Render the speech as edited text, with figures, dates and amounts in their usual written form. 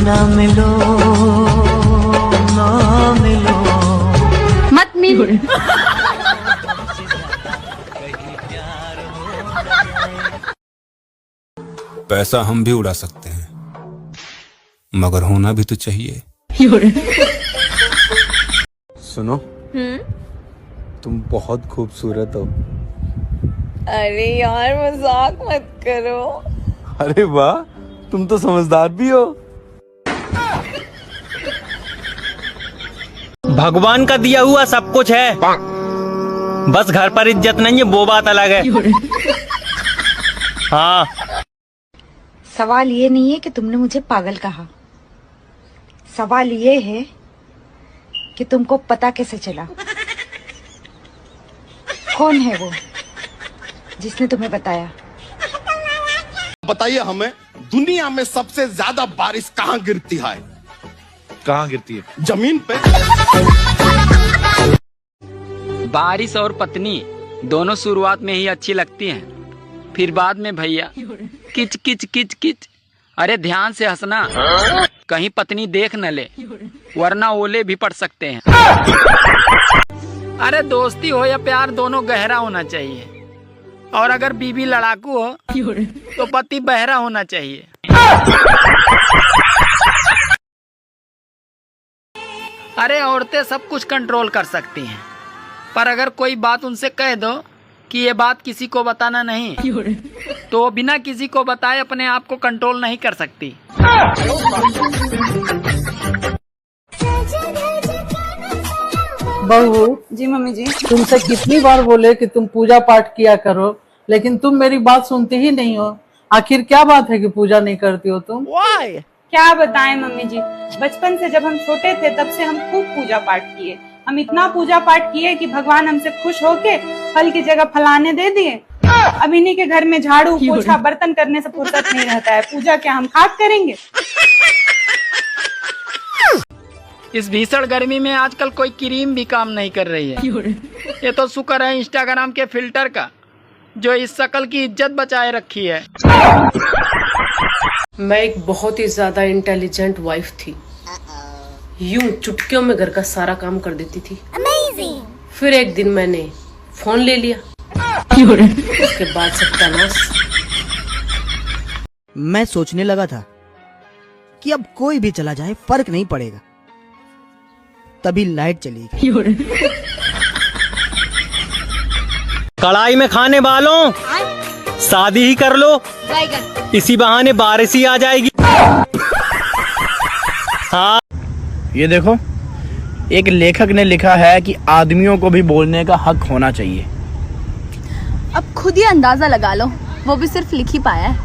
ना मिलो ना मिलो मत मिल। पैसा हम भी उड़ा सकते हैं, मगर होना भी तो चाहिए। सुनो, तुम बहुत खूबसूरत हो। अरे यार मजाक मत करो। अरे वाह, तुम तो समझदार भी हो। भगवान का दिया हुआ सब कुछ है, बस घर पर इज्जत नहीं है, वो बात अलग है। हाँ, सवाल ये नहीं है कि तुमने मुझे पागल कहा, सवाल ये है कि तुमको पता कैसे चला, कौन है वो जिसने तुम्हें बताया। बताइए हमें, दुनिया में सबसे ज्यादा बारिश कहाँ गिरती है? कहाँ गिरती है? जमीन पे। बारिश और पत्नी दोनों शुरुआत में ही अच्छी लगती हैं, फिर बाद में भैया किच किच किच किच। अरे ध्यान से हंसना, कहीं पत्नी देख न ले, वरना ओले भी पड़ सकते हैं। अरे दोस्ती हो या प्यार, दोनों गहरा होना चाहिए, और अगर बीवी लड़ाकू हो तो पति बहरा होना चाहिए। अरे औरतें सब कुछ कंट्रोल कर सकती हैं, पर अगर कोई बात उनसे कह दो कि ये बात किसी को बताना नहीं, तो वो बिना किसी को बताए अपने आप को कंट्रोल नहीं कर सकती। बहू जी मम्मी जी। तुमसे कितनी बार बोले कि तुम पूजा पाठ किया करो, लेकिन तुम मेरी बात सुनती ही नहीं हो। आखिर क्या बात है कि पूजा नहीं करती हो तुम? क्या बताएं मम्मी जी, बचपन से जब हम छोटे थे तब से हम खूब पूजा पाठ किए। हम इतना पूजा पाठ किए कि भगवान हमसे खुश होके फल की जगह फलाने दे दिए। अब इन्हीं के घर में झाड़ू पोछा बर्तन करने से फुर्सत नहीं रहता है, पूजा क्या हम खाक करेंगे? इस भीषण गर्मी में आजकल कोई क्रीम भी काम नहीं कर रही है। ये तो शुक्र है इंस्टाग्राम के फिल्टर का, जो इस शक्ल की इज्जत बचाए रखी है। मैं एक बहुत ही ज्यादा इंटेलिजेंट वाइफ थी, यूं चुटकियों में घर का सारा काम कर देती थी। फिर एक दिन मैंने फोन ले लिया, उसके बाद सत्यानाश। मैं सोचने लगा था कि अब कोई भी चला जाए फर्क नहीं पड़ेगा, तभी लाइट चली गई। कढ़ाई में खाने वालों, शादी ही कर लो, इसी बहाने बारिश ही आ जाएगी। हाँ, ये देखो, एक लेखक ने लिखा है कि आदमियों को भी बोलने का हक होना चाहिए। अब खुद ही अंदाजा लगा लो, वो भी सिर्फ लिख ही पाया है।